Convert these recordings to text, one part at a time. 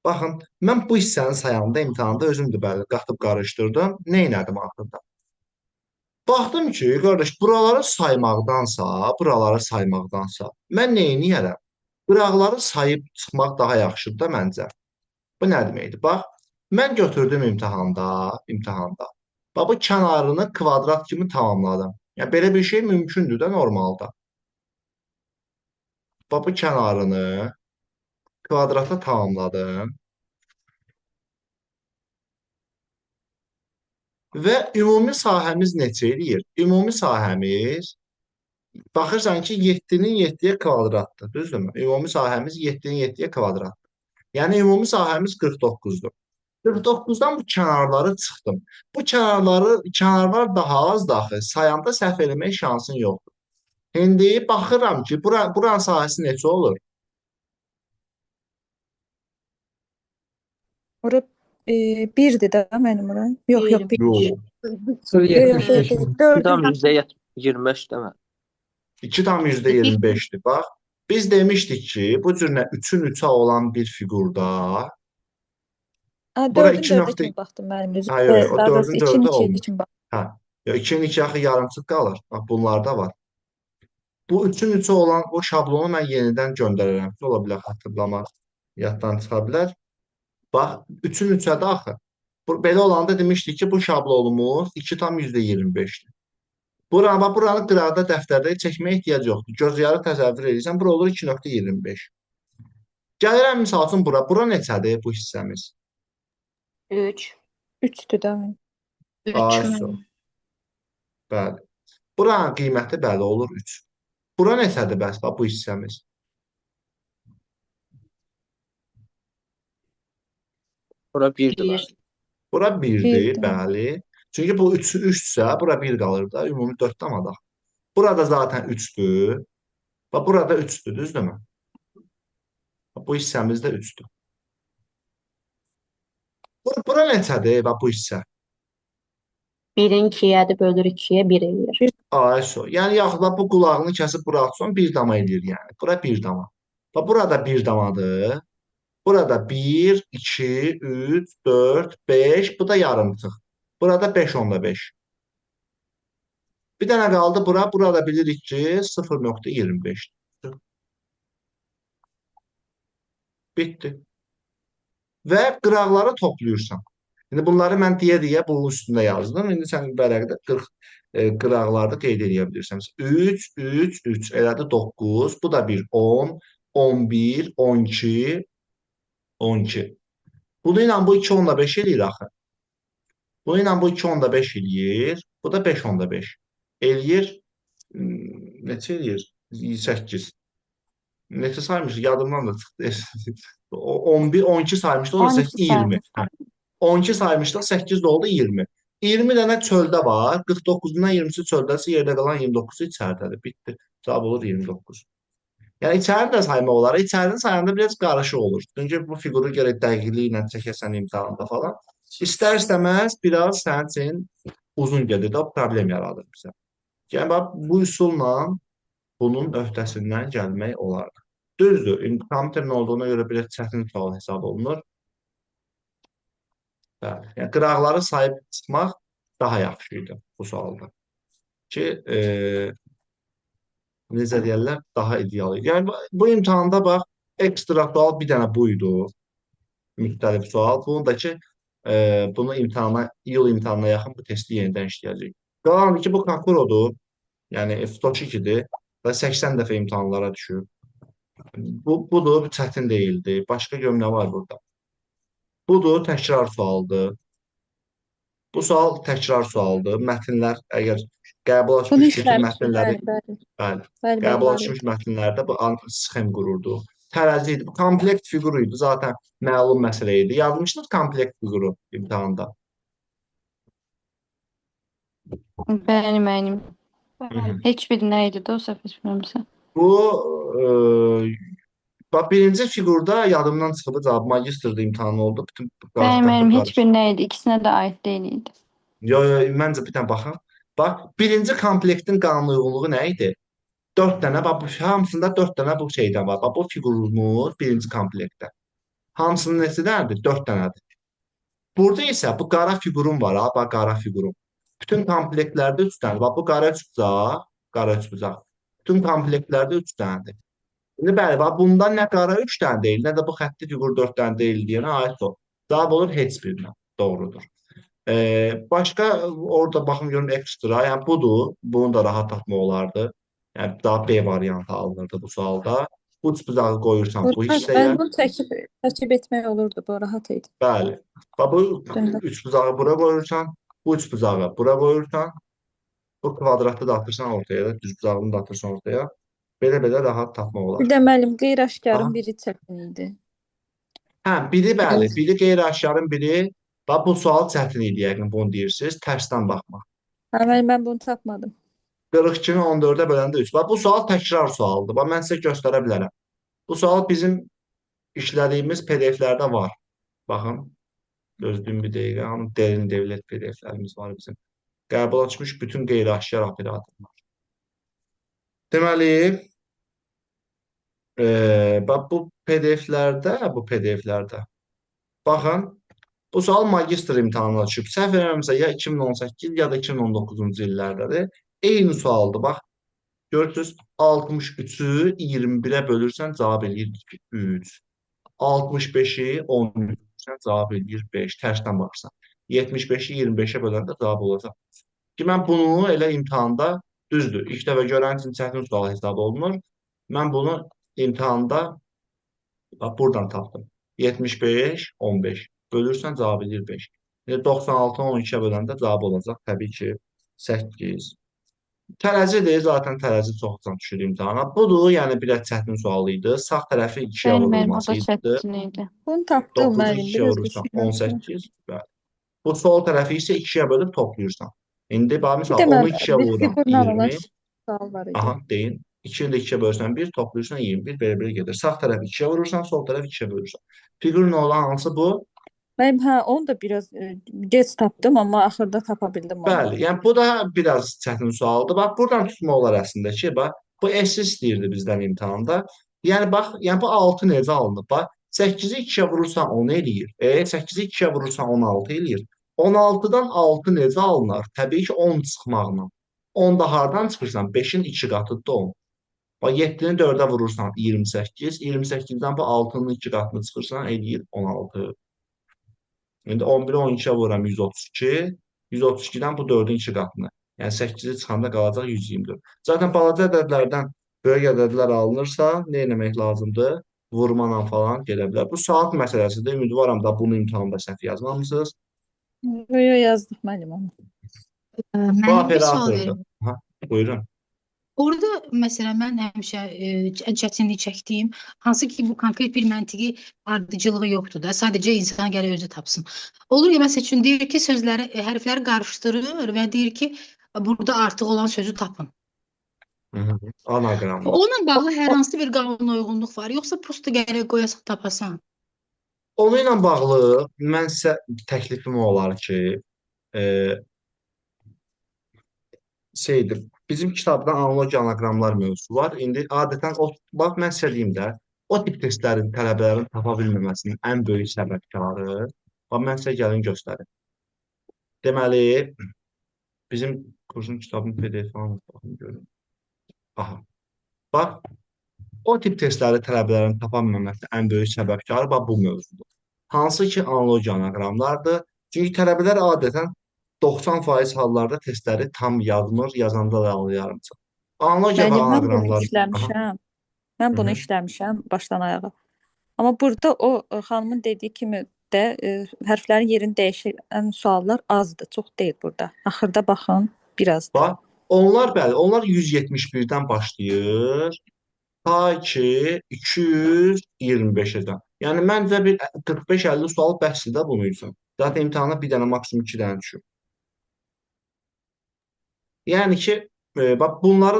Baxın, mən bu hissəni sayanda imtahanda özüm də bəli qatıb qarışdırdım. Nə etdim axırda? Baxdım ki, qardaş, buraları saymaqdansa, mən nə edərəm? Qıraqları sayıb çıxmaq daha yaxşıdır da məncə. Bu nə deməkdir? Bax, mən götürdüm imtahanda. Bax, bu kənarını kvadrat kimi tamamladım. Yəni belə bir şey mümkündür də normalda. Bax, bu kənarını kvadrata tamamladım və ümumi sahəmiz neçə eləyir? Ümumi sahəmiz baxırsan ki, 7-nin 7-yə kvadratdır, düzdürmü? Ümumi sahəmiz 7-nin 7-yə kvadratdır. Yəni ümumi sahəmiz 49-dur. 49-dan bu kənarları çıxdım. Bu kənarlar daha az daxil. Sayanda səhv eləmək şansın yoxdur. İndi baxıram ki, buranın sahəsi neçə olur? Ora birdir də mənim ora. Yox, yox, bir. 25. Yox. Yox, yox, deyil, 75. deyil. Tam Dördün %25 demə. 2 tam %25'dir. Bax, biz demişdik ki, bu cür 3'ün 3'ə olan bir figurda bura dördün 2 dördə nöqtə. kimi baxdım mənim özüm. Hayır, hayır, o Daha doğrusu 4'ün 4'ü 2-nin 2 olmur. kimi baxdım. Ha. Ya 2'nin 2 yaxı yarımçıq qalır. Bax, bunlarda var. Bu 3'ün 3'ü olan o şablonu mən yenidən göndərərəm. Ola bilər xatırlamaq yaddan çıxa bilər. Bax, 3'ün 3'ə də axı. Belə olanda demişdik ki, bu şablonumuz 2 tam %25'dir. Buranı qıraqda dəftərdə çəkməyə ehtiyac yoxdur. Göz yarı təsəvvür edirsən, bura olur 2,25. Gəlirəm misal üçün bura. Bura neçədir bu hissəmiz? 3. 3-dür də mənim. 3 Aysu. Bəli. Buranın qiyməti bəli olur 3. Bura neçədir bəs bax bu hissəmiz? Bura 1-dir 1. bəli. Bura 1'dir, Birdir. bəli. Çünki bu 3'sə, bura 1 qalır da, ümumi 4 damadaq. Burada zaten 3'dür. Bax, burada 3'dür, düzdürmü? Bu hissəmiz də 3'dür. Bura neçədir bax bu hissə? 1'in 2'ye bölür 2'ye 1 eləyir. Aysu. Yəni yaxud da bu qulağını kəsib bura atsan bir dama eləyir yəni. Bura bir dama. Bax, burada bir damadır. Burada 1, 2, 3, 4, 5. Bu da yarımçıq. Burada 5,5. Bir dənə qaldı bura. Burada bilirik ki 0,25. Bitdi. Və qıraqları toplayırsan. İndi bunları mən deyə bunun üstündə yazdım. İndi sən vərəqdə 40 qıraqlarda qeyd edə bilirsən. 3, 3, 3, elədi 9. Bu da bir 10, 11, 12, 12. Bunu ilə bu 2 onda 5 eləyir axı. Bu ilə bu 2 onda 5 eləyir. Bu da 5 onda 5. Eləyir. Neçə eləyir? 8. Neçə saymışıq? Yadımdan da çıxdı. 11, 12 saymışdı. O da 12 20. Hə. 12 saymışdıq, 8 də oldu 20. 20 dənə çöldə var. 49-dan 20-si çöldəsə, yerdə qalan 29-u içəridədir. Bitdi. Cavab olur 29. Yəni içərini də saymaq olar. İçərini sayanda biraz qarışıq olur. Çünki bu fiquru gərək dəqiqliklə çəkəsən imtahanda falan. İstər-istəməz biraz sənin üçün uzun gedir də problem yaradır bizə. Yəni bax, bu üsulla bunun öhdəsindən gəlmək olar. Düzdür, kompüterin olduğuna görə biraz çətin sual hesab olunur. Bəli. Yəni qıraqları sayıb çıxmaq daha yaxşı idi bu sualda. Ki, necə deyirlər, daha ideal idi. Yəni bu imtahanda bax, ekstra sual bir dənə buydu. Müxtəlif sual. Bunu da ki, bunu iyul imtahanına yaxın bu testi yenidən işləyəcək. Qalan ki, bu Kakurodur. Yəni F2-dir və 80 dəfə imtahanlara düşür. Budur, çətin deyildi. Başqa görüm nə var burada? Budur, təkrar sualdır. Bu sual təkrar sualdır. Mətnlər əgər qəbul Bunu açmış bütün işləmişdim. mətnləri, Bəli, bəli, bəli, qəbul var açmış idi. mətnlərdə bu sxem qururdu. Tərəzi idi. Bu komplekt fiquru idi. Zaten məlum məsələ idi. Yazmışdınız komplekt fiquru imtahanda. Bəli, mənim. Hı -hı. Heç bir nə idi də o səhv etmirəmsə. Bu bax, birinci fiqurda yadımdan çıxıb cavab magistrda imtahanı oldu. Bütün Mənim heç qarşı. bir nə idi. İkisinə də aid deyil idi. Yo, məncə bir dənə baxın. Bax, birinci komplektin qanun uyğunluğu nə idi? 4 dənə, bax, hamısında 4 dənə bu şeydən var. Bax, bu fiqurumuz birinci komplektdə. Hamısının neçə dənədir? 4 dənədir. Burada isə bu qara fiqurun var ha, bax qara fiqurun. Bütün komplektlərdə 3 dənə. Bax bu qara üçbucaq, qara üçbucaq. Bütün komplektlərdə 3 dənədir. İndi bəli, bax bunda nə qara 3 dənə deyil, nə də bu xətti fiqur 4 dənə deyil deyənə aid ol. Cavab olur heç birinə. Doğrudur. Başqa orada baxım görüm ekstra, yəni budur. Bunu da rahat tapmaq olardı. Yəni daha B variantı alınırdı bu sualda. Bu üçbucağı qoyursan bu hissəyə. Bunu tərkib etmək olurdu. Bu rahat idi. Bəli. Bax bu Dündə. üçbucağı bura qoyursan, bu üçbucağı bura qoyursan, bu kvadratı da atırsan ortaya da, düzbucağını da atırsan ortaya. Belə-belə rahat tapmaq olar. Bir də müəllim Aha. qeyri-aşkarın biri çətin idi. Hə, biri bəli, biri qeyri-aşkarın biri. Bax bu sual çətin idi yəqin bunu deyirsiniz, tərsdən baxmaq. Hə, müəllim mən bunu tapmadım. 42-ni 14-ə böləndə 3. Bax bu sual təkrar sualdır. Bax mən sizə göstərə bilərəm. Bu sual bizim işlədiyimiz PDF-lərdə var. Baxın. Gözlüyüm bir dəqiqə. Hanım derin devlet PDF-lərimiz var bizim. Qəbul açmış bütün qeyri-aşkar operatorlar. Deməli, bax bu PDF-lərdə baxın, bu sual magistr imtahanına düşüb. Səhv eləmirəmsə ya 2018 ya da 2019-cu illərdədir. Eyni sualdır. Bax, görürsünüz 63-ü 21-ə bölürsən cavab eləyir 3. 65-i 10 bölürsən cavab eləyir 5. Tərsdən baxırsan. 75-i 25-ə böləndə cavab olacaq. Ki mən bunu elə imtahanda düzdür. İlk dəfə görən üçün çətin sual hesab olunur. Mən bunu imtahanda bax, buradan tapdım. 75, 15. Bölürsən cavab edir 5. 96-ı 12-ə böləndə cavab olacaq təbii ki 8. Tərəzidir, zaten tərəzi çoxdan düşür imtahana. Budur, yəni biraz çətin sual idi. Sağ tərəfi 2-yə Bəli, müəllim, o da vurulması idi. çətin idi. Bunu tapdım 9-u müəllim. 2-yə Biraz vurursan düşünürəm. 18. Bəli. Bu sol tərəfi isə 2-yə bölüb toplayırsan. İndi bax, Bir məsələn, də 10-u mən 2-yə bir vururam figurla olan 20. sual var idi. Aha, deyin. 2-ni də 2-yə bölürsən 1, toplayırsan 21, belə-belə gedir. Sağ tərəf 2-yə vurursan, sol tərəf 2-yə bölürsən. Fiqurun olan hansı bu? Müəllim, hə, onu da biraz gec tapdım, amma axırda tapa bildim onu. Bəli, yəni bu da biraz çətin sualdır. Bax, buradan tutmaq olar əslində ki, bax, bu S istəyirdi bizdən imtahanda. Yəni bax, yəni bu 6 necə alınıb? Bax, 8-i 2-yə vurursan 10 eləyir. 8-i 2-yə vurursan 16 eləyir. 16-dan 6 necə alınır? Təbii ki 10 çıxmaqla. 10 da hardan çıxırsan? 5-in 2 qatıdır da 10. Bax, 7-ni 4-ə vurursan 28. 28-dən bu 6-nın 2 qatını çıxırsan eləyir 16. İndi 11-i 12-yə vururam 132. 132-dən bu 4-ün 2 qatını. Yəni 8-i çıxanda qalacaq 124. Zaten balaca ədədlərdən böyük ədədlər alınırsa, nə etmək lazımdır? Vurmanla falan gedə bilər. Bu saat məsələsidir. Ümidvaram da bunu imtahanda səhv yazmamısınız. Yo, yazdıq müəllim onu. Bu Mənim bir sual operatordur. verin. Aha, buyurun. Orada məsələn mən həmişə çətinlik çəkdiyim hansı ki bu konkret bir məntiqi ardıcılığı yoxdur da, sadəcə insan gələ özü tapsın. Olur ya məsəl üçün deyir ki sözləri, hərfləri qarışdırır və deyir ki burada artıq olan sözü tapın. Anagram. Onunla bağlı hər hansı bir qanuna uyğunluq var, yoxsa prosta gərək qoyasan tapasan? Onu ilə bağlı mən sizə təklifim olar ki, bizim kitabda analogiya anaqramlar mövzusu var. İndi adətən bax mən sizə deyim də, o tip testlərin tələbələrin tapa bilməməsinin ən böyük səbəbkarı, bax mən sizə gəlin göstərim. Deməli, bizim kursun kitabının PDF-ini baxın görün. Aha. Bax, o tip testləri tələbələrin tapa bilməməsinin ən böyük səbəbkarı bax bu mövzudur. Hansı ki analogiya anaqramlardır. Çünki tələbələr adətən 90% hallarda testləri tam yazmır, yazanda da yarımçıq. Analogiya və Müəllim, mən bunu anaqramlar. işləmişəm. Mən bunu Hı-hı. işləmişəm başdan ayağa. Amma burada o xanımın dediyi kimi də hərflərin yerini dəyişən suallar azdır, çox deyil burada. Axırda baxın, birazdır. Bax, onlar bəli, onlar 171-dən başlayır ta ki 225-ə. Yəni məncə bir 45-50 sual bəhsdir də bunun üçün. Zaten imtahana bir dənə maksimum 2 dənə düşür. Yəni ki, bax bunlar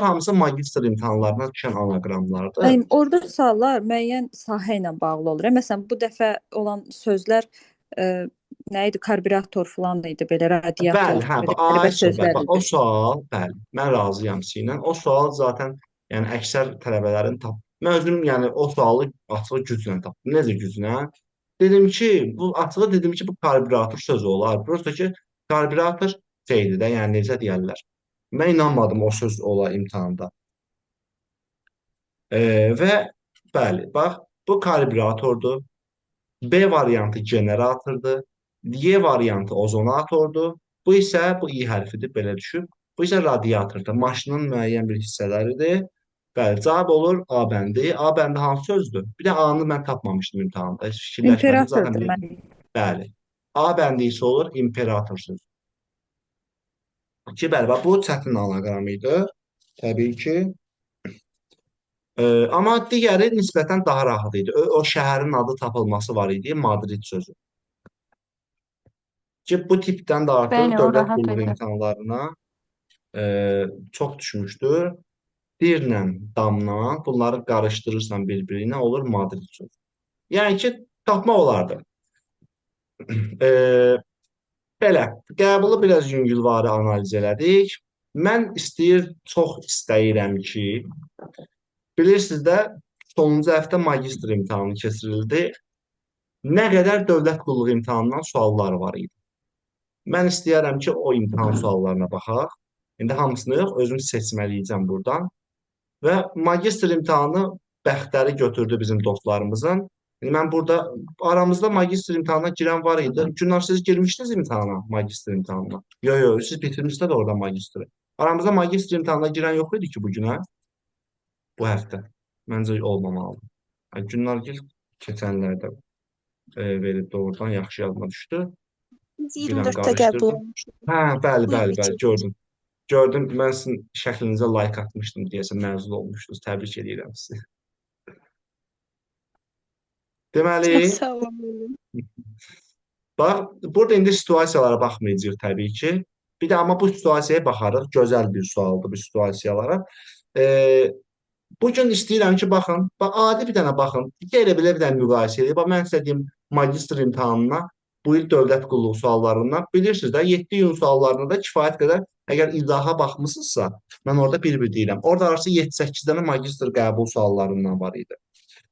hamısı magistr imtahanlarına düşən anaqramlardır. Müəllim, orada suallar müəyyən sahə ilə bağlı olur. Məsələn, bu dəfə olan sözlər nə idi? Karbürator falan idi, belə radiator. Bəli, hə, belə aid qəribə söhbət. sözlər Bax, o idi. sual, bəli, mən razıyam sizinlə. O sual zaten yəni əksər tələbələrin Mən özüm yəni o sualı açığı güclə tapdım. Necə güclə? Dedim ki, dedim ki, bu karbürator sözü olar. Prosta ki, karbürator şeydir də, yəni necə deyərlər. Mən inanmadım o söz ola imtahanda. Və bəli, bax, bu karbüratordur. B variantı generatordur. Y variantı ozonatordur. Bu isə bu i hərfidir, belə düşüb. Bu isə radiatordur. Maşının müəyyən bir hissələridir. Bəli, cavab olur A bəndi. A bəndi hansı sözdür? Bir də A-nı mən tapmamışdım imtahanda. Heç fikirləşmədim. Zaten İmperatordur bilirdim. deməli. Bəli. A bəndi isə olur imperator sözü. Ki, bəli, bax, bu çətin anaqram idi. Təbii ki. Amma digəri nisbətən daha rahat idi. O şəhərin adı tapılması var idi, Madrid sözü. Ki, bu tipdən də artıq Bəli, o dövlət rahat qulluğu idi. imtahanlarına çox düşmüşdür. Dirlə, damla, bunları qarışdırırsan bir-birinə, olur Madrid sözü. Yəni ki, tapmaq olardı. Belə, qəbulu biraz yüngülvari analiz elədik. Mən çox istəyirəm ki, bilirsiniz də, sonuncu həftə magistr imtahanı keçirildi. Nə qədər dövlət qulluğu imtahanından suallar var idi. Mən istəyərəm ki, o imtahan suallarına baxaq. İndi hamısını yox, özüm seçməliyəcəm buradan. Və magistr imtahanı bəxtləri götürdü bizim dostlarımızın. Mən burada aramızda magistr imtahanına girən var idi. Günlər siz girmişdiniz imtahana, magistr imtahanına. Yox, siz bitirmişsiniz də orada magistri. Aramızda magistr imtahanına girən yox idi ki, bu günə, bu həftə. Məncə olmamalıdır. Günlər keçənlərdə verib doğrudan yaxşı yadıma düşdü. Biz Bir an 24-də qəbul qarışdırdım. olmuşuq. Hə, bəli, Bu il bəli, bitirdik. gördüm. Gördüm, mən sizin şəklinizə like atmışdım deyəsən, məzun olmuşdunuz. Təbrik edirəm sizi. Deməli, Çox sağ olun. bax, burada indi situasiyalara baxmayacağıq təbii ki. Bir də amma bu situasiyaya baxarıq. Gözəl bir sualdır bu situasiyalara. Bugün istəyirəm ki, baxın, adi bir dənə baxın. Elə belə bir dənə müqayisə edin. Bax, mən sizə deyim, magistr imtahanına bu il dövlət qulluğu suallarından bilirsiniz də 7 iyun suallarında da kifayət qədər əgər izaha baxmısınızsa, mən orada bir-bir deyirəm. Orada arası 7-8 dənə magistr qəbul suallarından var idi.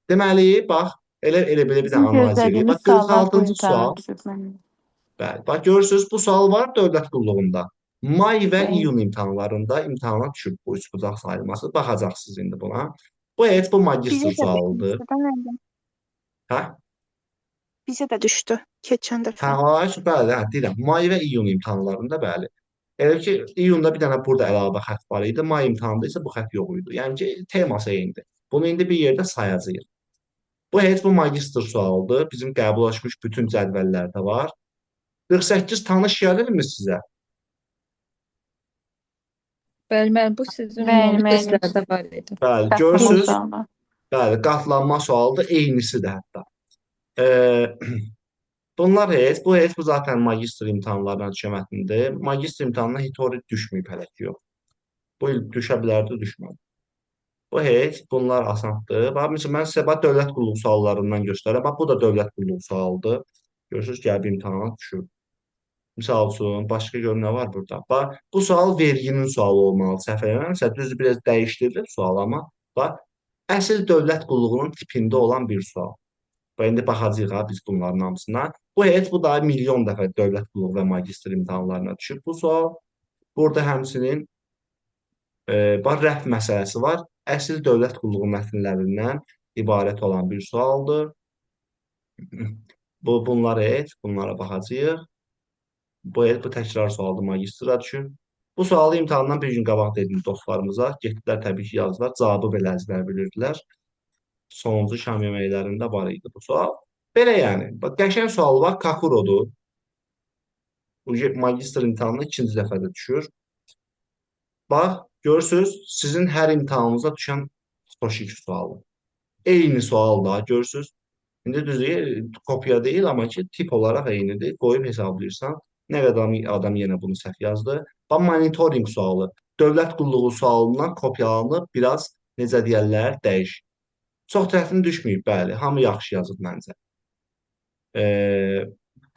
Deməli, bax, elə belə bir Bizim dənə analiz edin. gözlədiyimiz Bax, suallar bu 46-cı imtahana sual. düşüb mənim. Bəli, bax görürsüz, bu sual var dövlət qulluğunda. May və Bəli. iyun imtahanlarında imtahana düşüb bu üçbucaq sayılması. Baxacaqsınız indi buna. Bu heç bu magistr Bizə də sualıdır. düşdü də məndən. Hə? Bizə də düşdü keçən dəfə. Bəli, deyirəm. May və iyun imtahanlarında bəli. Elə ki, iyunda bir dənə burada əlavə xətt var idi. May imtahanında isə bu xətt yox idi. Yəni ki, teması eynidir. Bunu indi bir yerdə sayacağıq. Bu heç bu magistr sualıdır. Bizim qəbul açmış bütün cədvəllərdə var. 48 tanış gəlirmi sizə? Bəli, müəllim, bu sizin Bəli, ümumi müəllim. testlərdə var idi. Bəli, Qatlanma görürsüz. suallar. Bəli, qatlanma sualıdır, eynisidir hətta. Bunlar bu zaten magistr imtahanlarına düşən mətndir. Magistr imtahanına hitorik düşməyib hələ ki, yox. Bu il düşə bilərdi, düşmədi. Bu bunlar asandır. Bax, məsələn, mən sizə dövlət qulluğu suallarından göstərirəm. Bax, bu da dövlət qulluğu sualıdır. Görürsünüz, gəlib imtahana düşür. Misal üçün, başqa gör nə var burada? Bax, bu sual verginin sualı olmalı, səhv eləmirəmsə, düzdür, biraz dəyişdirilir sual, amma bax, əsl dövlət qulluğunun tipində olan bir sual. Və indi baxacağıq ha, biz bunların hamısına. Bu da milyon dəfə dövlət qulluğu və magistr imtahanlarına düşüb bu sual. Burada həmçinin bax, rəf məsələsi var. Əsl dövlət qulluğu mətnlərindən ibarət olan bir sualdır. Bunlara baxacağıq. Bu təkrar sualdır, magistra düşür. Bu sualı imtahandan bir gün qabaq dedim dostlarımıza. Getdilər təbii ki, yazdılar. Cavabı belə əzbər bilirdilər. Sonuncu şam yeməklərində var idi bu sual. Belə yəni. Bax, qəşəng sual var. Kakurodur. Magistr imtahanına ikinci dəfədə düşür. Bax, görürsünüz, sizin hər imtahanınıza düşən soşik sualı. Eyni sual da, görürsünüz. İndi düzdür, kopya deyil, amma ki, tip olaraq eynidir. Qoyub hesablayırsan. Nə qədər adam yenə bunu səhv yazdı. Bax, monitoring sualı. Dövlət qulluğu sualından kopyalanıb biraz, necə deyərlər, dəyiş. Çox tərəfini düşməyib, bəli. Hamı yaxşı yazıb məncə.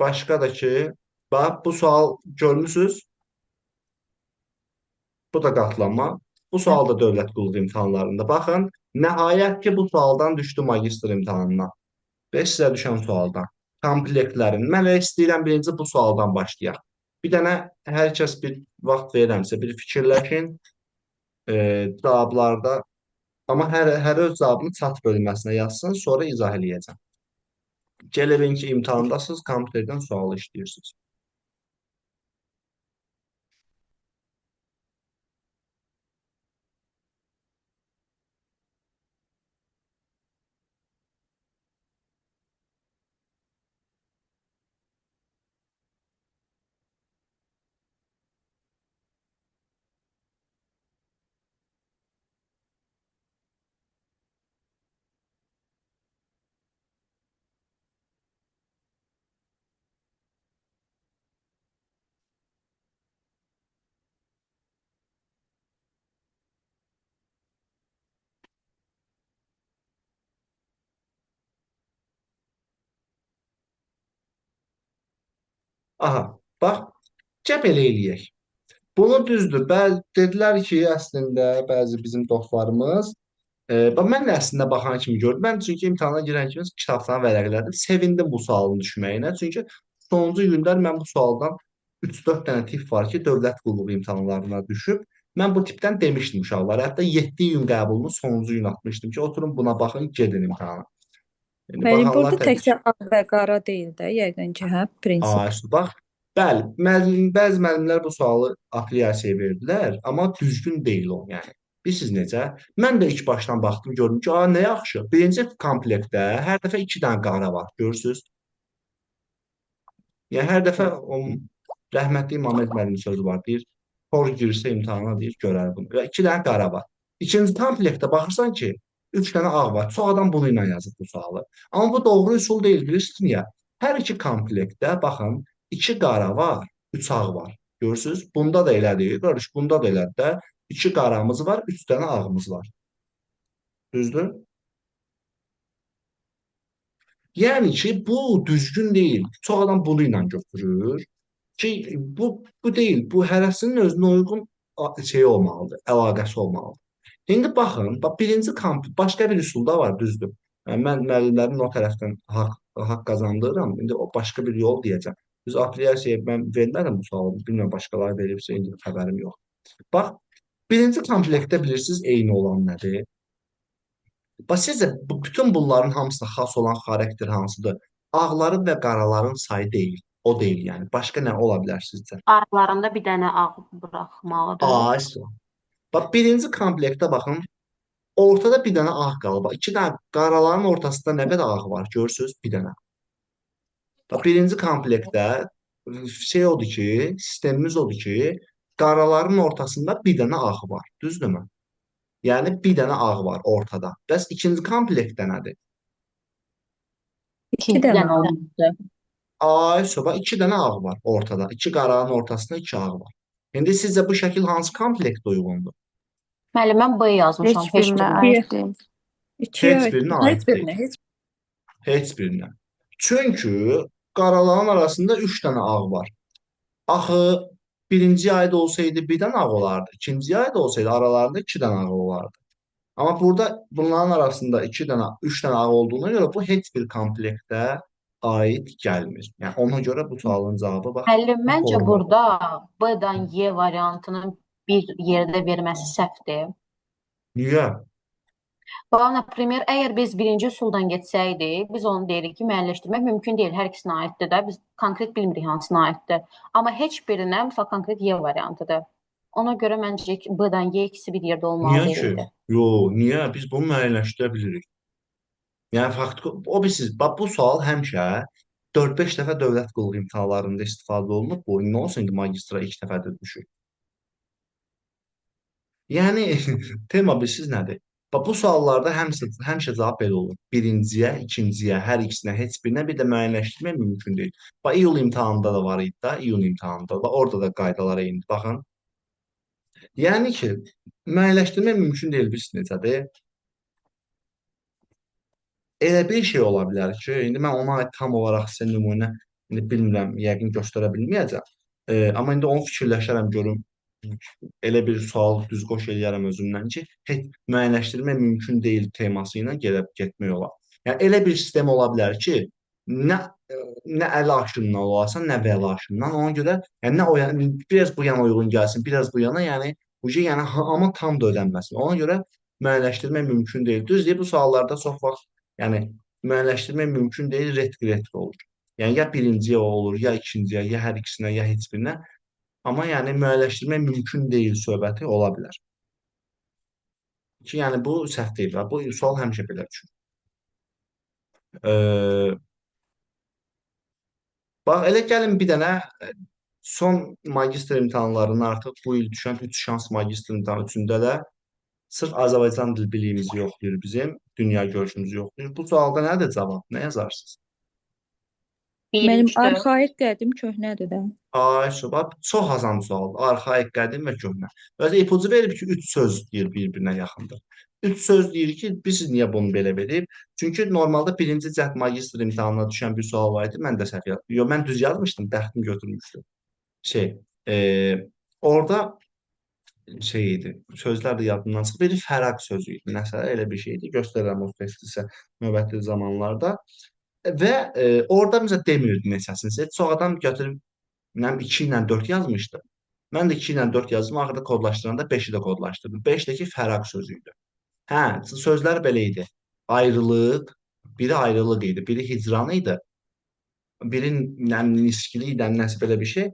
Başqa da ki, bax, bu sual görmüsünüz. Bu da qatlanma. Bu sual da dövlət qulluğu imtahanlarında. Baxın, Nəhayət ki, bu sualdan düşdü magistr imtahanına. Və sizə düşən sualdan. Komplektlərin. Mən elə istəyirəm birinci bu sualdan başlayaq. Bir dənə hər kəs bir vaxt verirəmsə, bir fikirləşin cavablarda. Amma hər öz cavabını chat bölməsinə yazsın, sonra izah eləyəcəm. Gəlin ki, imtahandasınız, kompüterdən sual işləyirsiniz. Aha, bax, gəl belə eləyək. Bunu düzdür. Dedilər ki, əslində bəzi bizim dostlarımız, mən də əslində baxan kimi gördüm. Mən çünki imtahana girən kimi kitabdan vərəqlədim. Sevindim bu sualın düşməyinə. Çünki sonuncu gündə mən bu sualdan 3-4 dənə tip var ki, dövlət qulluğu imtahanlarına düşüb. Mən bu tipdən demişdim uşaqlara. Hətta 7 gün qəbulunu sonuncu gün atmışdım ki, oturun buna baxın, gedin imtahana. İndi Yəni baxanlar burada təbii ki, təkcə ağ və qara deyil də, yəqin ki, hə, prinsip. bax, bəli, bəzi müəllimlər bu sualı apellyasiyaya verdilər, amma düzgün deyil o, yəni. Bilirsiniz necə? Mən də ilk başdan baxdım, gördüm ki, nə yaxşı. Birinci komplektdə hər dəfə 2 dənə qara var, görürsüz? Yəni hər dəfə o rəhmətli İmamet müəllimin sözü var, deyir, xor girsə imtahana deyir, görər bunu. Və 2 dənə qara var. İkinci komplektdə baxırsan ki, 3 dənə ağ var. Çox adam bunu ilə yazıb bu sualı. Amma bu doğru üsul deyil, bilirsiniz niyə? Hər iki komplektdə baxın, 2 qara var, 3 ağ var. Görürsüz? Bunda da elədir. Görürsüz, bunda da elədir də. 2 qaramız var, 3 dənə ağımız var. Düzdür? Yəni ki, bu düzgün deyil. Çox adam bunu ilə götürür ki, bu deyil. Bu hərəsinin özünə uyğun şey olmalıdır, əlaqəsi olmalıdır. İndi baxın, birinci başqa bir üsul da var, düzdür. Yəni, mən müəllimlərin o tərəfdən haqq qazandırıram. İndi o başqa bir yol deyəcəm. Biz apellyasiyaya mən vermərəm bu sualı. Bilmirəm, başqaları veribsə, indi xəbərim yox. Bax, birinci komplektdə bilirsiniz eyni olan nədir? Bax, sizcə bütün bunların hamısına xas olan xarakter hansıdır? Ağların və qaraların sayı deyil. O deyil, yəni. Başqa nə ola bilər sizcə? Aralarında bir dənə ağ buraxmalıdır. Ay, bax, birinci komplektdə baxın, ortada bir dənə ağ qalıb. İki dənə qaraların ortasında nə qədər ağ var? Görürsüz? Bir dənə. Bax, birinci komplektdə şey odur ki, sistemimiz odur ki, qaraların ortasında bir dənə ağ var. Düzdürmü? Yəni, bir dənə ağ var ortada. Bəs ikinci komplektdə nədir? 2 dənə. olmalıdır. Ay, soba 2 dənə ağ var ortada. 2 qaranın ortasında 2 ağ var. İndi sizcə bu şəkil hansı komplektə uyğundur? Müəllim, mən B yazmışam. Heç birinə aid deyil. 2-yə Heç birinə aid heç birinə, Heç birinə. Çünki qaraların arasında 3 dənə ağ var. Axı birinciyə aid olsaydı bir dənə ağ olardı. İkinciyə aid olsaydı aralarında 2 dənə ağ olardı. Amma burada bunların arasında 2 dənə, 3 dənə ağ olduğuna görə bu heç bir komplektə aid gəlmir. Yəni ona görə bu sualın cavabı bax. Müəllim, məncə forma. burada B-dan Y variantının bir yerdə verməsi səhvdir. Niyə? Bax, например, əgər biz birinci üsuldan getsəydik, biz onu deyirik ki, müəyyənləşdirmək mümkün deyil. Hər ikisinə aiddir də. Biz konkret bilmirik hansına aiddir. Amma heç birinə, məsələn, konkret Y variantıdır. Ona görə məncə B-dan Y ikisi bir yerdə olmalı Niyə ki? deyildi. Yox, niyə? Biz bunu müəyyənləşdirə bilirik. Yəni faktiki, o bilirsiniz, bax bu sual həmişə 4-5 dəfə dövlət qulluğu imtahanlarında istifadə olunub. Bu nə olsun ki, magistra 2 dəfədir düşür. Yəni tema bilirsiniz nədir? Bax bu suallarda həmişə cavab belə olur. Birinciyə, ikinciyə, hər ikisinə, heç birinə bir də müəyyənləşdirmək mümkün deyil. Bax iyul imtahanında da var idi da, iyun imtahanında. Bax orada da qaydalara indi. Baxın. Yəni ki, müəyyənləşdirmək mümkün deyil, bilirsiniz necədir? Elə bir şey ola bilər ki, indi mən ona aid tam olaraq sizə nümunə bilmirəm, yəqin göstərə bilməyəcəm. Amma indi onu fikirləşərəm, görüm elə bir sual düz qoş eləyərəm özümdən ki, heç müəyyənləşdirmə mümkün deyil teması ilə gəlib getmək olar. Yəni elə bir sistem ola bilər ki, nə nə əli aşından olasan, nə bəli aşından. Ona görə yəni nə o yana, biraz bu yana uyğun gəlsin, biraz bu yana, yəni bu şey yəni amma tam da ödənməsin. Ona görə müəyyənləşdirmək mümkün deyil. Düzdür, bu suallarda çox vaxt yəni müəyyənləşdirmək mümkün deyil, retk olur. Yəni ya birinciyə o olur, ya ikinciyə, ya hər ikisinə, ya heç birinə. Amma yəni müəyyənləşdirmək mümkün deyil söhbəti ola bilər. Ki, yəni bu səhv deyil. Bu sual həmişə belə düşür. Bax, elə gəlin bir dənə son magistr imtahanlarının artıq bu il düşən 3 şans magistr imtahanı üçündə də sırf Azərbaycan dil biliyimizi yoxlayır bizim, dünya görüşümüzü yoxlayır. Bu sualda nədir cavab? Nə yazarsınız? 1, Mənim 3, 4. arxaik qədim köhnədir də. Ay, bax, çox asan sualdır. Arxaik, qədim və köhnə. Özü ipucu verib ki, 3 söz deyir bir-birinə yaxındır. 3 söz deyir ki, biz niyə bunu belə verib? Çünki normalda birinci cəhd magistr imtahanına düşən bir sual var idi. Mən də səhv yazdım. Yox, mən düz yazmışdım, dəxtim götürmüşdüm. Orada şey idi, sözlər də yadımdan çıxıb. Biri fəraq sözü idi. Nəsə elə bir şeydi. Göstərərəm o testi növbəti zamanlarda. Və orada bizə demirdi neçəsini. Çox adam götürüb mən 2 ilə 4 yazmışdım. Mən də 2 ilə 4 yazdım. Axırda kodlaşdıranda 5-i də kodlaşdırdım. 5-dəki fəraq sözü idi. Hə, sözlər belə idi. Ayrılıq, biri ayrılıq idi, biri hicran idi. Biri niskili idi, nəsə belə bir şey.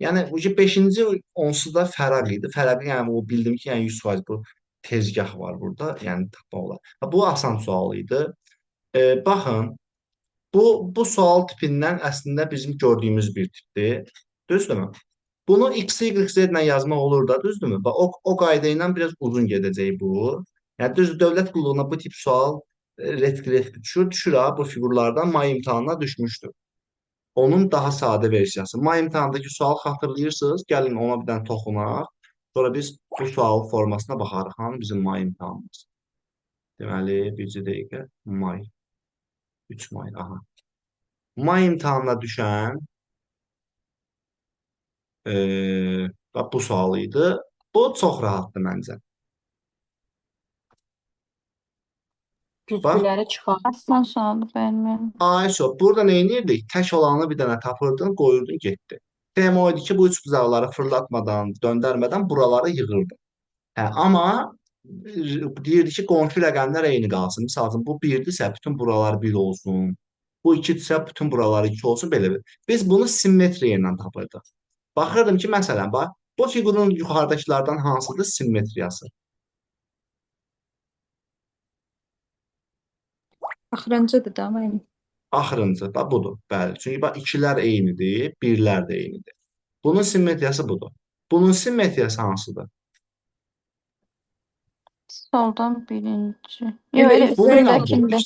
Yəni bu 5-ci onsuz da fəraq idi. Fəraqı yəni o bildim ki, yəni 100% bu tezgah var burada, yəni tapmaq olar. Bu asan sual idi. Baxın, bu sual tipindən əslində bizim gördüyümüz bir tipdir. Düzdürmü? Bunu x, y, z ilə yazmaq olur da, düzdürmü? O qayda ilə biraz uzun gedəcək bu. Yəni düzdür, dövlət qulluğuna bu tip sual retk düşür ha, bu fiqurlardan may imtahanına düşmüşdür. Onun daha sadə versiyası. May imtahandakı sual xatırlayırsınız. Gəlin ona bir dənə toxunaq. Sonra biz bu sual formasına baxarıq. Hanı bizim may imtahanımız? Deməli, bircə dəqiqə. May. 3 may. Aha. May imtahanına düşən bu sual idi. Bu çox rahatdır məncə. Bax, Güzgüləri çıxar. Asan sualdır, bəyənmirəm. Ayşə, burada nə edirdik? Tək olanı bir dənə tapırdın, qoyurdun, getdi. Tema o idi ki, bu üç bucaqları fırlatmadan, döndərmədən buraları yığırdın. Hə, amma deyirdi ki, qonşu rəqəmlər eyni qalsın. Misal üçün, bu 1-dirsə, bütün buralar 1 olsun. Bu 2-dirsə, bütün buralar 2 olsun, belə bir. Biz bunu simmetriya ilə tapırdıq. Baxırdım ki, məsələn, bax, bu fiqurun yuxarıdakılardan hansıdır simmetriyası? Axırıncıdır da mənim. Axırıncı da budur. Bəli. Çünki bax, 2-lər eynidir, 1-lər də eynidir. Bunun simmetriyası budur. Bunun simmetriyası hansıdır? Soldan birinci. Yox, Yox, bu ilə bu. üstündəkində.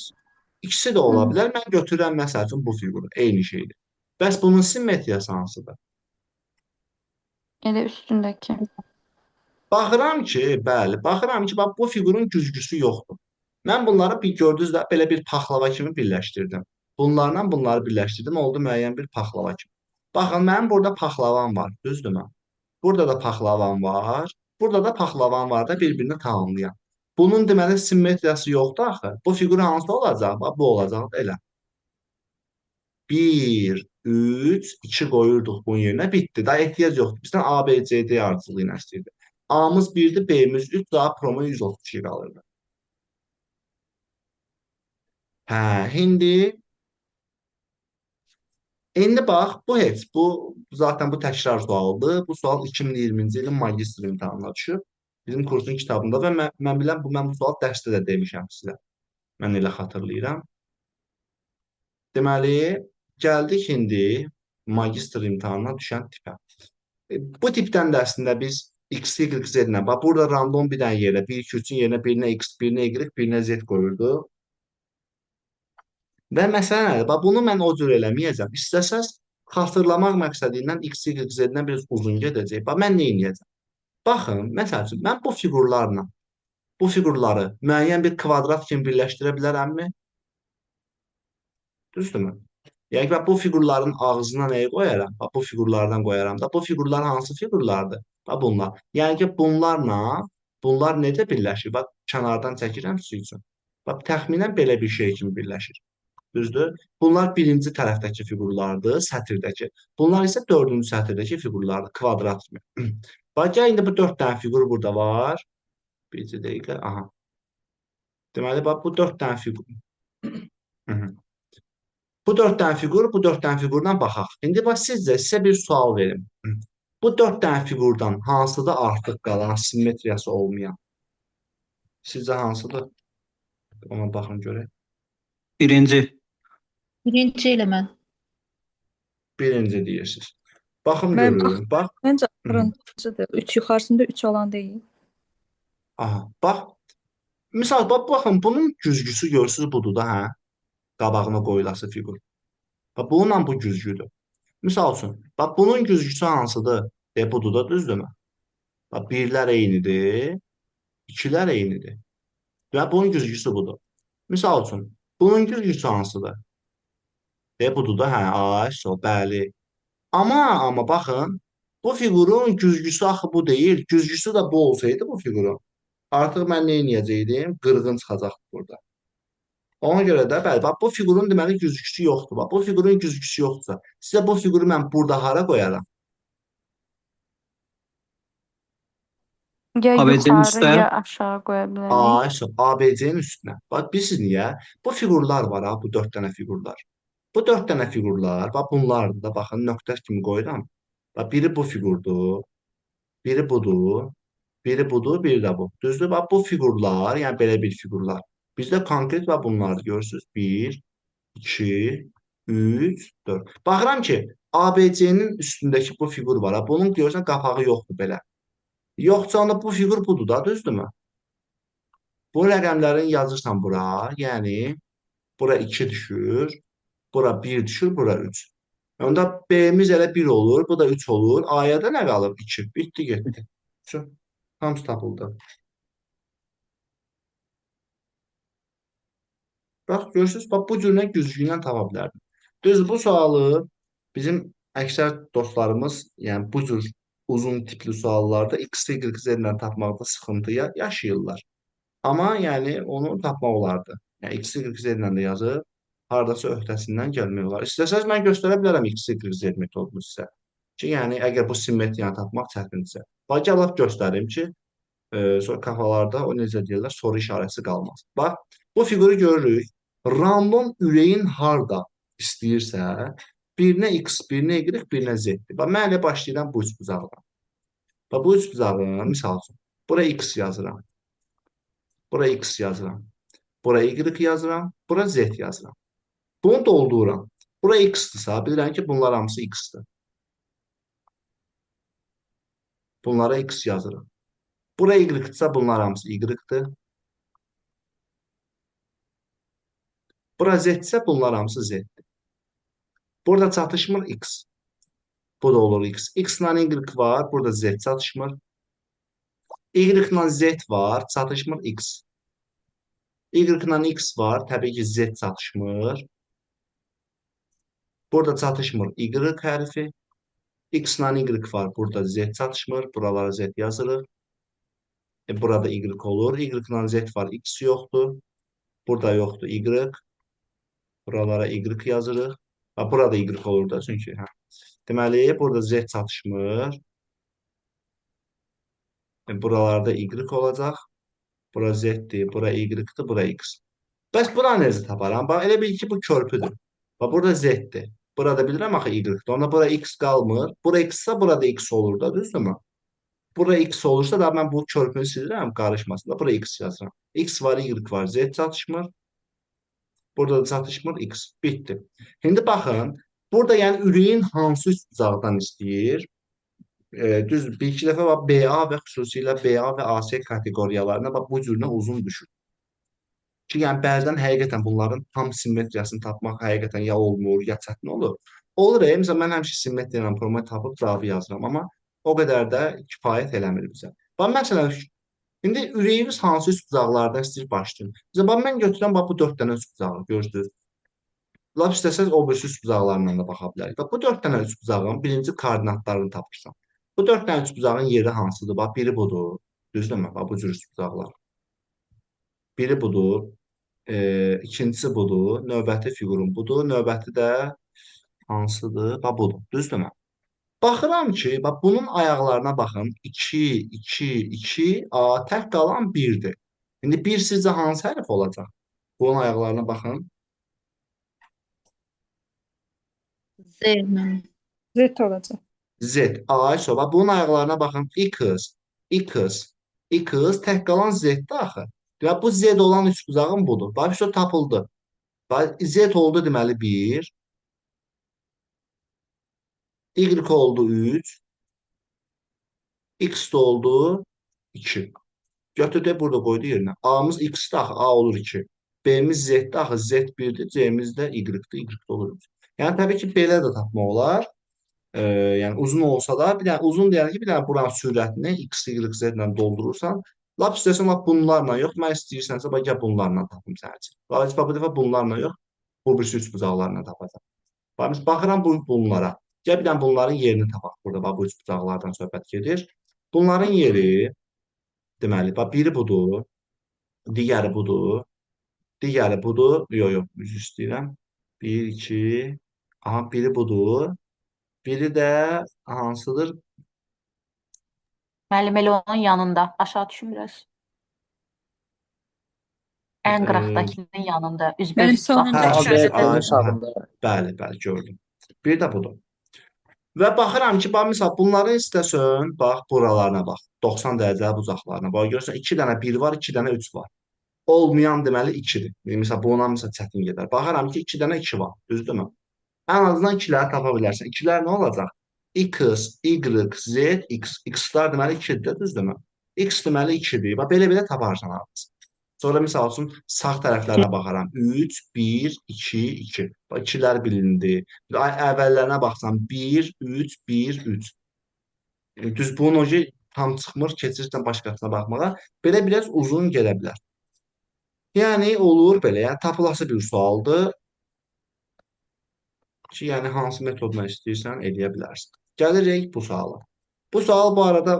İkisi də ola bilər. Mən götürürəm, məsəl üçün, bu fiquru. Eyni şeydir. Bəs bunun simmetriyası hansıdır? Elə üstündəki. Baxıram ki, bəli, baxıram ki, bax, bu fiqurun güzgüsü yoxdur. Mən bunları gördünüz də belə bir paxlava kimi birləşdirdim. Bunlarla bunları birləşdirdim, oldu müəyyən bir paxlava kimi. Baxın, mənim burada paxlavam var, düzdürmü? Burada da paxlavam var, burada da paxlavam var da bir-birini tamamlayan. Bunun deməli simmetriyası yoxdur axı. Bu fiqur hansı olacaq? Bax, bu olacaq elə. 1, 3, 2 qoyurduq bunun yerinə, bitdi. Daha ehtiyac yoxdur. Bizdən A, B, C, D ardıcılığı ilə istəyirdi. A-mız 1-dir, B-miz 3, daha promo 132 qalırdı. Hə, İndi bax, bu zaten bu təkrar sualdır. Bu sual 2020-ci ilin magistr imtahanına düşüb. Bizim kursun kitabında və mən biləm, mən bu sual dərsdə də demişəm sizə. Mən elə xatırlayıram. Deməli, gəldik indi magistr imtahanına düşən tipə. Bu tipdən də əslində biz x, y, z ilə, bax, burada random bir dənə yerə, 1, 2, 3-ün yerinə birinə x, birinə y, birinə z qoyurdu. Və məsələ nədir? Bax, bunu mən o cür eləməyəcəm. İstəsəz, xatırlamaq məqsədi ilə x, y, z-dən biraz uzun gedəcək. Bax, mən nə edəcəm? Baxın, məsəl üçün, mən bu fiqurları müəyyən bir kvadrat kimi birləşdirə bilərəmmi? Düzdürmü? Yəni, bax, bu fiqurların ağzına nəyi qoyaram? Bax, bu fiqurlardan qoyaram da. Bu fiqurlar hansı fiqurlardır? Ha bunlar. Yəni ki, bunlar necə birləşir? Bax, kənardan çəkirəm sizin üçün. Bax, təxminən belə bir şey kimi birləşir. Düzdür? Bunlar birinci tərəfdəki fiqurlardır, sətirdəki. Bunlar isə dördüncü sətirdəki fiqurlardır, kvadrat kimi. Bax, gəl indi bu 4 dənə fiqur burada var. Bircə dəqiqə, aha. Deməli, bax, bu 4 dənə fiqur. Bu 4 dənə fiqur, bu 4 dənə fiqurdan baxaq. İndi bax, sizə bir sual verim. Bu 4 dənə fiqurdan hansıda artıq qalan simmetriyası olmayan? Sizcə hansıdır? Ona baxın görək. Birinci. Birinci elə mən. Birinci deyirsiniz. Baxım Mən görürüm. Bax, Məncə axırıncıdır. 3 yuxarısında 3 olan deyil. aha, bax. Misal, bax, baxın, bunun güzgüsü görürsünüz budur da, hə? Qabağına qoyulası fiqur. Bax, bununla bu güzgüdür. Misal üçün, bax, bunun güzgüsü hansıdır? Budur da, düzdürmü? Bax, birlər eynidir, ikilər eynidir. Və bunun güzgüsü budur. Misal üçün, bunun güzgüsü hansıdır? Budur da, hə, ay, bəli. Amma baxın, bu fiqurun güzgüsü axı bu deyil. Güzgüsü də bu olsaydı bu fiqurun. Artıq mən nə edəcəydim? Qırğın çıxacaqdı burada. Ona görə də, bəli, bax, bu fiqurun deməli güzgüsü yoxdur. Bax, bu fiqurun güzgüsü yoxdursa, sizə bu fiquru mən burada hara qoyaram? Ya ABC-nin yuxarı üstə. ya aşağı qoya bilərik. ABC-nin üstünə. Bax, bilirsiniz niyə? Bu fiqurlar var ha, bu 4 dənə fiqurlar. Bu 4 dənə fiqurlar, bax, bunlardır da, baxın, nöqtə kimi qoyuram. Bax, biri bu fiqurdur, biri budur, biri budur, biri də bu. Düzdür? Bax, bu fiqurlar, yəni belə bir fiqurlar. Bizdə konkret və bunlardır, görürsünüz. 1, 2, 3, 4. Baxıram ki, ABC-nin üstündəki bu fiqur var. Ha, bunun görürsən qapağı yoxdur belə. Yoxsa onda bu fiqur budur da, düzdürmü? Bu rəqəmlərini yazırsan bura, yəni bura 2 düşür, bura 1 düşür, bura 3. Onda B-miz elə 1 olur, bu da 3 olur. A-ya da nə qalır? 2. Bitdi, getdi. Hamısı tapıldı. Bax, görürsünüz, bax, bu cürlə güzgüylə tapa bilərdim. Düz bu sualı bizim əksər dostlarımız, yəni bu cür uzun tipli suallarda X, Y, Z ilə tapmaqda sıxıntı yaşayırlar. Amma yəni onu tapmaq olardı. Yəni X, Y, Z ilə də yazıb, hardasa öhdəsindən gəlmək olar. İstəsəz mən göstərə bilərəm X, Y, Z metodunu sizə. Ki, yəni əgər bu simmetriyanı tapmaq çətindirsə. Bax, gəlib göstərim ki, sonra kafalarda o necə deyirlər, soru işarəsi qalmaz. Bax, bu fiquru görürük. Random ürəyin harda istəyirsə, birinə X, birinə Y, birinə Z-dir. Bax, mən elə başlayıram bu üçbucaqdan. Bax, bu üçbucağın, misal üçün, bura X yazıram. Bura X yazıram. Bura Y yazıram. Bura Z yazıram. Bunu doldururam. Bura X-dırsa, bilirəm ki, bunlar hamısı X-dir. Bunlara X yazırım. Bura Y-dırsa, bunlar hamısı Y-dir. Bura Z-dirsə, bunlar hamısı Z-dir. Burada çatışmır X. Bu da olur X. X ilə Y var, burada Z çatışmır. Y ilə Z var, çatışmır X. Y ilə X var, təbii ki, Z çatışmır. Burada çatışmır Y hərfi. X ilə Y var, burada Z çatışmır. Buralara Z yazırıq. Burada Y olur. Y ilə Z var, X yoxdur. Burada yoxdur Y. Buralara Y yazırıq. Burada Y olur da, çünki. Deməli, burada Z çatışmır. Buralarda Y olacaq. Bura Z-dir, bura Y-dir, bura X. Bəs bura necə taparam? Bax, elə bil ki, bu körpüdür. Bax, burada Z-dir. Burada bilirəm axı Y-dir. Onda bura X qalmır. Bura X-sa burada X olur da, düzdürmü? Bura X olursa da mən bu körpünü silirəm, qarışmasın da. Bura X yazıram. X var, Y var, Z çatışmır. Burada da çatışmır X. Bitdi. İndi baxın, burada yəni ürəyin hansı üçbucaqdan istəyir? Düz bir-iki dəfə BA və xüsusilə BA və AC kateqoriyalarına bu cürünə uzun düşür. Ki, yəni bəzən həqiqətən bunların tam simmetriyasını tapmaq həqiqətən ya olmur, ya çətin olur. Olur, məsələn, mən həmişə simmetriya ilə problemi tapıb cavabı yazıram, amma o qədər də kifayət eləmir bizə. Bax, məsələn, indi ürəyimiz hansı üçbucaqlardan istəyir başlayın. Bax, mən götürəm bu 4 dənə üçbucağı, görürsünüz. Lap istəsəz o birisi üçbucaqlarından da baxa bilərik. Bax, bu 4 dənə üçbucağın birinci koordinatlarını tapırsan. Bu 4 dənə üçbucağın yeri hansıdır? Bax, biri budur. Düzdürmü? Bax, bu cür üçbucaqlar. Biri budur. İkincisi budur. Növbəti fiqurun budur. Növbəti də hansıdır? Bax, budur. Düzdürmü? Baxıram ki, bax, bunun ayaqlarına baxın. 2, 2, 2, tək qalan 1-dir. İndi 1 sizcə hansı hərf olacaq? Bunun ayaqlarına baxın. Z mənim. Z olacaq. Z. Ayso. Bax, bunun ayaqlarına baxın. X, X, X, tək qalan Z-dir axı. Ya bu Z olan üçbucağın budur. Bax, işte tapıldı. Bax, Z oldu deməli 1, Y oldu 3, X də oldu 2. Götürdük burada qoydu yerinə. A'mız X-dir axı, A olur 2. B'miz Z-dir axı, Z 1-dir, C'miz də Y-dir, Y də olur 3. Yəni təbii ki, belə də tapmaq olar. Yəni uzun olsa da, bir dənə uzun deyəndə ki, bir dənə buranın sürətini X, Y, Z ilə doldurursan, lap istəsən lap bunlarla yox, mən istəyirsənsə bax gəl bunlarla tapım sənin üçün. Bax, bu dəfə bunlarla yox, bu birisi üçbucaqlarla tapacaq. Bax, baxıram bunlara. Gəl bir dənə bunların yerini tapaq burada. Bax, bu üçbucaqlardan söhbət gedir. Bunların yeri deməli, bax, biri budur, digəri budur, digəri budur. Yox, yox, üzr istəyirəm. 1, 2, aha, biri budur. Biri də hansıdır? Müəllim elə onun yanında. Aşağı düşün biraz. Ən qıraqdakının yanında. Üzbəüz Mənim tutaq. sonuncu Hə, işarə ay, ABC'nin hə, sağında. bəli, bəli, gördüm. Bir də budur. Və baxıram ki, bax, misal, bunların istəsən, bax, buralarına bax, 90 dərəcəli bucaqlarına. Bax, görürsən, 2 dənə 1 var, 2 dənə 3 var. Olmayan deməli 2-dir. Misal, buna misal çətin gedər. Baxıram ki, 2 dənə 2 var, düzdürmü? Ən azından 2-ləri tapa bilərsən. 2-lər nə olacaq? X, Y, Z, X. X-lar deməli 2-dir, düzdürmü? X deməli 2-dir. Bax, belə-belə taparsan hamısı. Sonra misal üçün sağ tərəflərinə baxaram. 3, 1, 2, 2. Bax, 2-lər bilindi. Əvvəllərinə baxsam 1, 3, 1, 3. Düz bunun ocu tam çıxmır, keçirsən başqasına baxmağa. Belə biraz uzun gedə bilər. Yəni olur belə. Yəni tapılası bir sualdır ki, yəni hansı metodla istəyirsən edə bilərsən. Gəlirik bu suala. Bu sual bu arada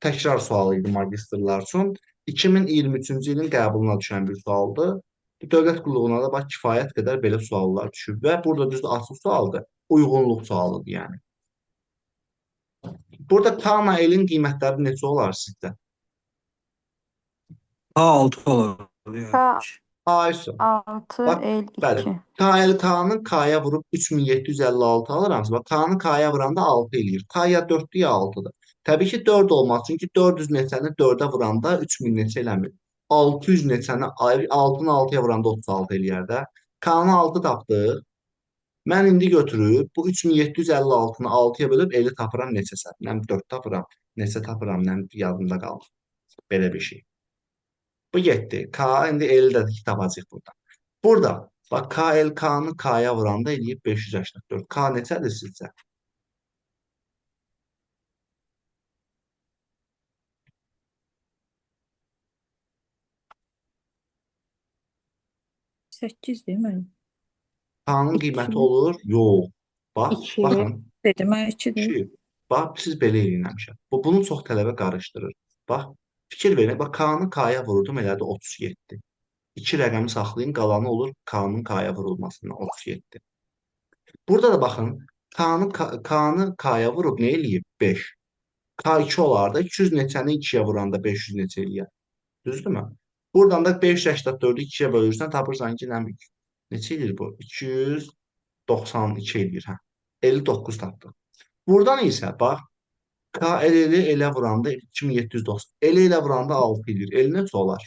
təkrar sualı idi magistrlar üçün. 2023-cü ilin qəbuluna düşən bir sualdır. Dövlət qulluğuna da bax kifayət qədər belə suallar düşüb və burada düzdür açıq sualdır. Uyğunluq sualıdır yəni. Burada K-la L-in qiymətləri neçə olar sizdə? A6 olur. K Aysu. 6 Bax, el bəli. 2. K-nı K-ya vurub 3756 alıramsa, bax K-nı K-ya vuranda 6 eləyir. K ya 4-dür ya 6-dır. Təbii ki 4 olmaz. Çünki 400 neçəni 4-ə vuranda 3000 neçə eləmir. 600 neçəni 6-nı 6-ya vuranda 36 eləyər də. K-nı 6 tapdıq. Mən indi götürüb bu 3756-nı 6-ya bölüb eli tapıram neçəsə. Nəm 4 tapıram, neçə tapıram, nəm yadımda qalır. Belə bir şey. Bu getdi. K indi eli də tapacaq burada. Burada bax KL K-nı K-ya vuranda eləyib 584. K neçədir sizcə? Səkkizdir mənim. K-nın qiyməti olur? Yox. Bax, 2. baxın. Dedim, mən 2-dir. 2. Bax, siz belə eləyin həmişə. Bunu çox tələbə qarışdırır. Bax, fikir verin. Bax, K-nı K-ya vurdum, elədi 37. 2 rəqəmi saxlayın, qalanı olur K-nın K-ya vurulmasından 37. Burada da baxın, K-nı K-ya vurub nə eləyib? 5. K2 olardı. 200 neçəni 2-yə vuranda 500 neçə eləyər. Düzdürmü? Buradan da 584-ü 2-yə bölürsən, tapırsan ki, neçə eləyir bu? 292 eləyir, hə. 59 tapdıq. Buradan isə, bax, K el-eli elə vuranda 2790. El elə vuranda 6 eləyir. El neçə olar?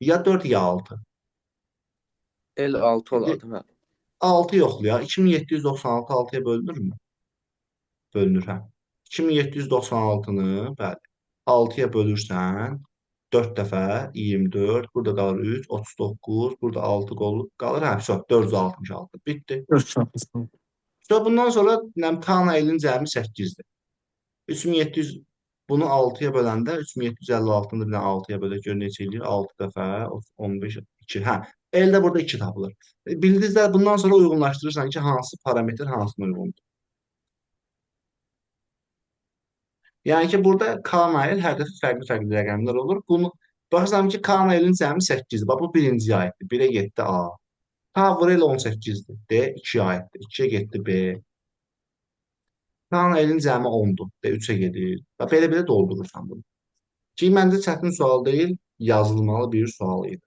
Ya 4 ya 6. El 6 olardı mən. 6 yoxlayaq. 2796 6-ya bölünürmü? Bölünür, hə. 2796-nı, bəli, 6-ya bölürsən, 4 dəfə 24, burada qalır 3, 39, burada 6 qalır, hə, 466. Bitdi. 4 Bundan sonra K-la L-in cəmi 8-dir. 3700 bunu 6-ya böləndə 3756-nı bir 6-ya bölək gör neçə eləyir? 6 dəfə 15 2. Hə, L də burada 2 tapılır. Bildinizlər bundan sonra uyğunlaşdırırsan ki, hansı parametr hansına uyğundur. Yəni ki, burada K nail hər dəfə fərqli-fərqli rəqəmlər olur. Bunu baxırsam ki, K nailin cəmi 8-dir. Bax, bu birinciyə aiddir. 1-ə getdi A. K vurel 18-dir. D 2-yə aiddir. 2-yə getdi B. K nailin cəmi 10-dur. D 3-ə gedir. Və belə-belə doldurursan bunu. Ki, məncə çətin sual deyil, yazılmalı bir sual idi.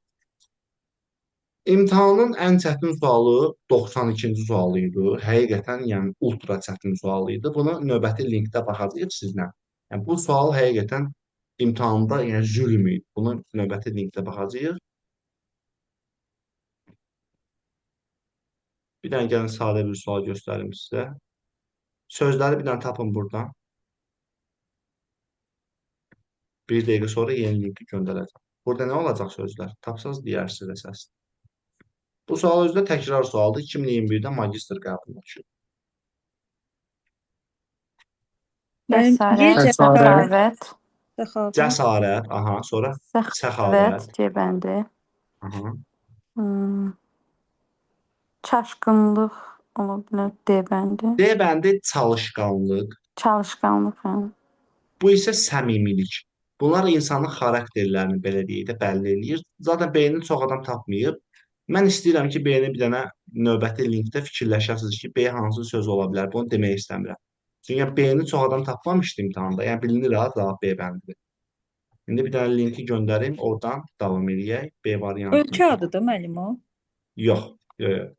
İmtahanın ən çətin sualı 92-ci sualı idi. Həqiqətən, yəni ultra çətin sual idi. Bunu növbəti linkdə baxacağıq sizlə. Yəni bu sual həqiqətən imtahanda yəni zülm idi. Bunu növbəti linkdə baxacağıq. Bir dənə gəlin sadə bir sual göstərim sizə. Sözləri bir dənə tapın buradan. Bir dəqiqə sonra yeni linki göndərəcəm. Burada nə olacaq sözlər? Tapsaz deyərsiniz əsas. Bu sual özü də təkrar sualdır. 2021-də magistr qəbuluna düşüb. Müəllim, Y Cəsarət, cəsarət, səxavət, Cəsarət, aha, sonra səxavət səxavət, C bəndi. aha. Hmm, Çaşqınlıq ola bilər D bəndi. D bəndi çalışqanlıq, Çalışqanlıq, hə. bu isə səmimilik. Bunlar insanın xarakterlərini belə deyək də bəlli eləyir. Zaten beyni çox adam tapmayıb. Mən istəyirəm ki, beyni bir dənə növbəti linkdə fikirləşəsiniz ki, B hansı söz ola bilər. Bunu demək istəmirəm. Çünki beyni çox adam tapmamışdı imtahanda. Yəni bilinir ha, cavab B bəndidir. İndi bir dənə linki göndərim, oradan davam edək. B variantı. ölkə adıdır müəllim o. Yox, yox, yox.